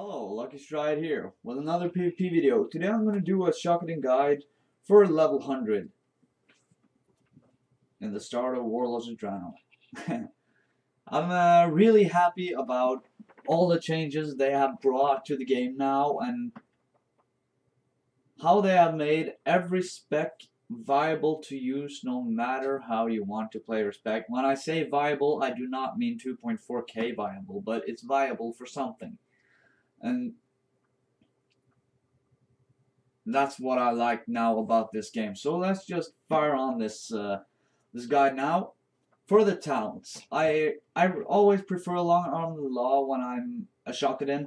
Hello, Lucky Stride here with another PvP video. Today I'm going to do a Shockadin guide for level 100 in the start of Warlords of Draenor. I'm really happy about all the changes they have brought to the game now and how they have made every spec viable to use no matter how you want to play your spec. When I say viable, I do not mean 2.4k viable, but it's viable for something. And that's what I like now about this game. So let's just fire on this this guide now. For the talents, I always prefer long arm of the law when I'm a Shockadin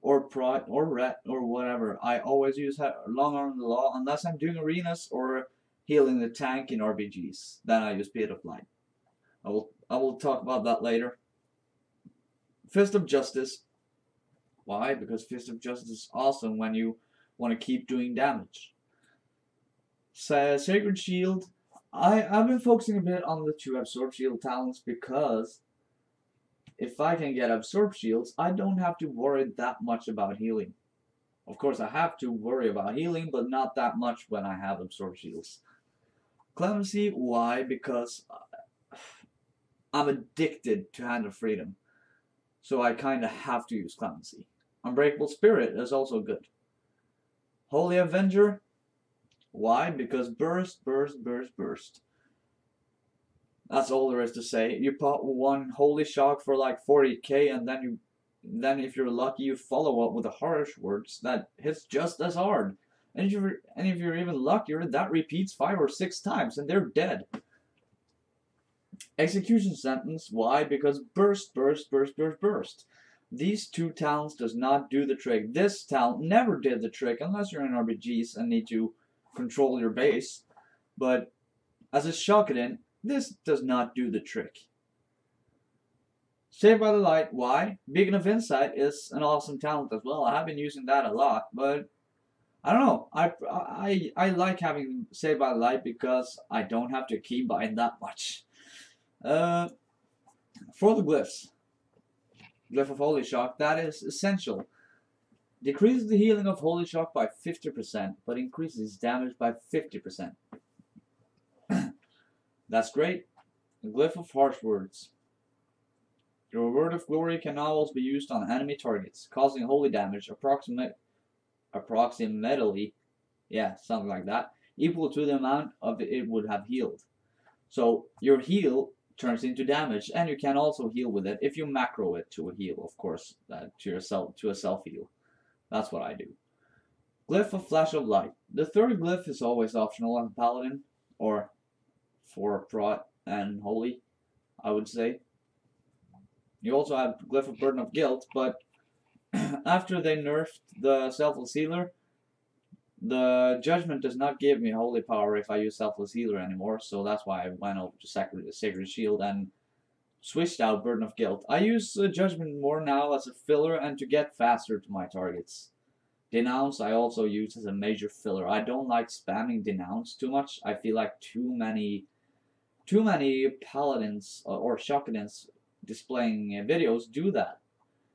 or Prot or Ret or whatever. I always use long arm of the law unless I'm doing arenas or healing the tank in RBGs. Then I use Speed of Light. I will talk about that later. Fist of Justice. Why? Because Fist of Justice is awesome when you want to keep doing damage. Sacred Shield. I've been focusing a bit on the 2 Absorb Shield talents because if I can get Absorb Shields, I don't have to worry that much about healing. Of course, I have to worry about healing, but not that much when I have Absorb Shields. Clemency. Why? Because I'm addicted to Hand of Freedom. So I kinda have to use Clemency. Unbreakable Spirit is also good. Holy Avenger. Why? Because burst, burst, burst, burst. That's all there is to say. You pop one Holy Shock for like 40k, and then if you're lucky, you follow up with a Harsh Words that hits just as hard. And if you're even luckier, that repeats 5 or 6 times, and they're dead. Execution Sentence. Why? Because burst, burst, burst, burst, burst. These 2 talents does not do the trick. This talent never did the trick unless you're in RBGs and need to control your base. But as a Shockadin, this does not do the trick. Saved by the Light. Why? Beacon of Insight is an awesome talent as well. I have been using that a lot, but I don't know. I like having Saved by the Light because I don't have to keybind that much. For the glyphs. Glyph of Holy Shock, that is essential. Decreases the healing of Holy Shock by 50%, but increases damage by 50%. That's great. The Glyph of Harsh Words. Your Word of Glory can always be used on enemy targets, causing holy damage approximately, yeah, something like that, equal to the amount of it would have healed. So your heal turns into damage, and you can also heal with it if you macro it to a heal, of course, to a self heal. That's what I do. Glyph of Flash of Light. The 3rd glyph is always optional on Paladin, or for Prot and Holy, I would say. You also have Glyph of Burden of Guilt, but after they nerfed the Selfless Healer, the Judgment does not give me holy power if I use Selfless Healer anymore, so that's why I went over to Sacred Shield and switched out Burden of Guilt. I use Judgment more now as a filler and to get faster to my targets. Denounce I also use as a major filler. I don't like spamming Denounce too much. I feel like too many Paladins or Shockadins displaying videos do that.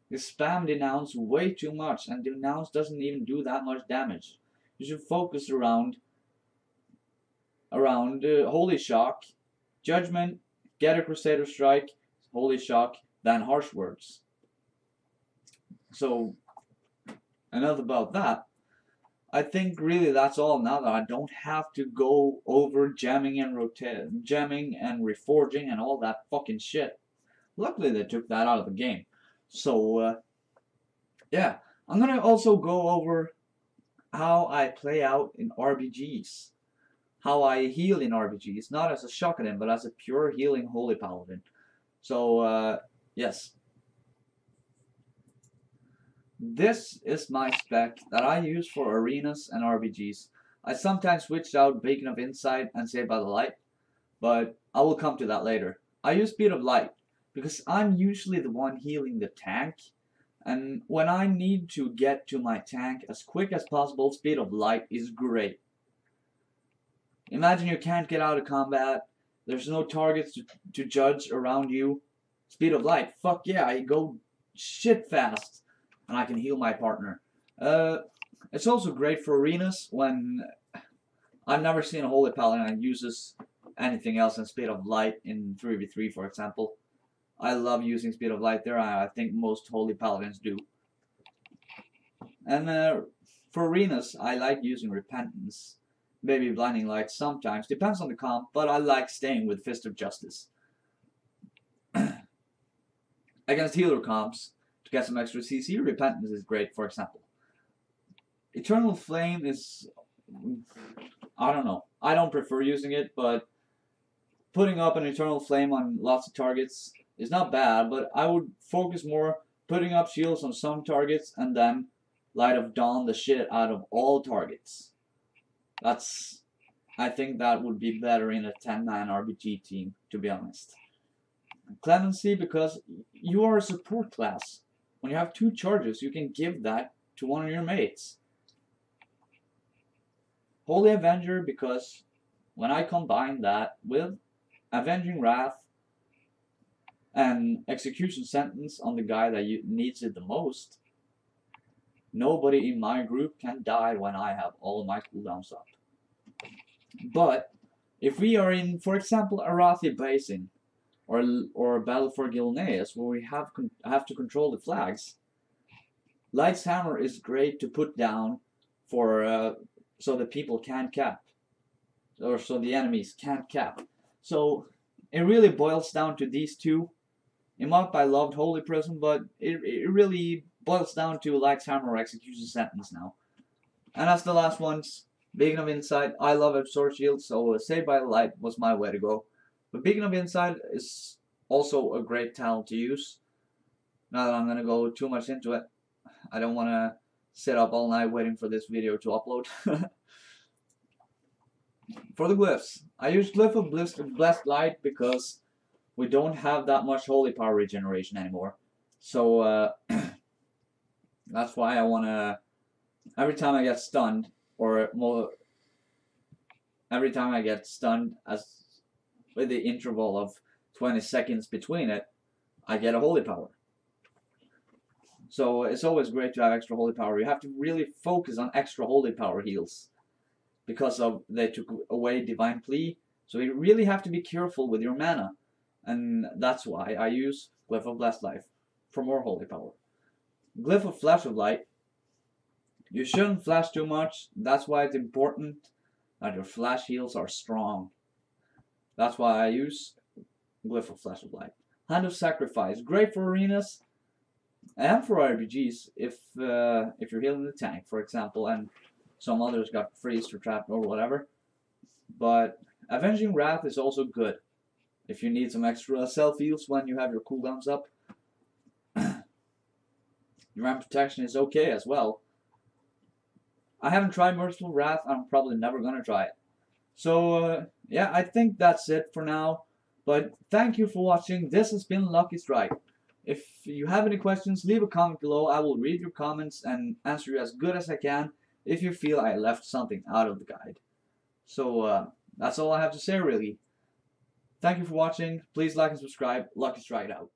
You spam Denounce way too much, and Denounce doesn't even do that much damage. You should focus around Holy Shock, Judgment, get a Crusader Strike, Holy Shock, then Harsh Words. So, enough about that. I think really that's all now that I don't have to go over jamming and reforging and all that fucking shit. Luckily they took that out of the game. So, yeah. I'm gonna also go over how I play out in RBGs. How I heal in RBGs, not as a Shockadin, but as a pure healing Holy Paladin. So, yes. This is my spec that I use for arenas and RBGs. I sometimes switch out Beacon of Insight and Saved by the Light, but I will come to that later. I use Speed of Light because I'm usually the one healing the tank, and when I need to get to my tank as quick as possible, Speed of Light is great. Imagine you can't get out of combat, there's no targets to judge around you. Speed of Light, fuck yeah, I go shit fast. and I can heal my partner. It's also great for arenas when I've never seen a Holy Paladin that uses anything else than Speed of Light in 3v3, for example. I love using Speed of Light there, I think most Holy Paladins do. And for arenas, I like using Repentance, maybe Blinding Light sometimes, depends on the comp, but I like staying with Fist of Justice. Against healer comps, to get some extra CC, Repentance is great, for example. Eternal Flame is, I don't know, I don't prefer using it, but putting up an Eternal Flame on lots of targets is not bad, but I would focus more putting up shields on some targets and then Light of Dawn the shit out of all targets. I think that would be better in a 10-man RBG team, to be honest. Clemency, because you are a support class. When you have 2 charges, you can give that to one of your mates. Holy Avenger, because when I combine that with Avenging Wrath and Execution Sentence on the guy that needs it the most, nobody in my group can die when I have all my cooldowns up. But if we are in, for example, Arathi Basin or Battle for Gilneas, where we have to control the flags, Light's Hammer is great to put down for so the people can't cap, or so the enemies can't cap. So it really boils down to these two. In Mop, I loved Holy Prism, but it really boils down to Light's Hammer or Execution Sentence now. And as the last ones, Beacon of Insight, I love Absorb Shield, so Saved by the Light was my way to go. But Beacon of Insight is also a great talent to use. Now that I'm going to go too much into it, I don't want to sit up all night waiting for this video to upload. For the glyphs, I use Glyph of Blessed Light because we don't have that much holy power regeneration anymore. So that's why I want to, every time I get stunned, or more, every time I get stunned, as with the interval of 20 seconds between it, I get a holy power. So it's always great to have extra holy power. You have to really focus on extra holy power heals, because of they took away Divine Plea. So you really have to be careful with your mana. And that's why I use Glyph of Blessed Life for more holy power. Glyph of Flash of Light. You shouldn't flash too much. That's why it's important that your flash heals are strong. That's why I use Glyph of Flash of Light. Hand of Sacrifice. Great for arenas and for RBGs if you're healing the tank, for example, and some others got freezed or trapped or whatever. But Avenging Wrath is also good if you need some extra self-heals when you have your cooldowns up. Your Ramp Protection is okay as well. I haven't tried Merciful Wrath. I'm probably never going to try it. So, yeah, I think that's it for now. But thank you for watching. This has been Lucky Strike. If you have any questions, leave a comment below. I will read your comments and answer you as good as I can if you feel I left something out of the guide. So, that's all I have to say, really. Thank you for watching. Please like and subscribe. Lucky Strike out.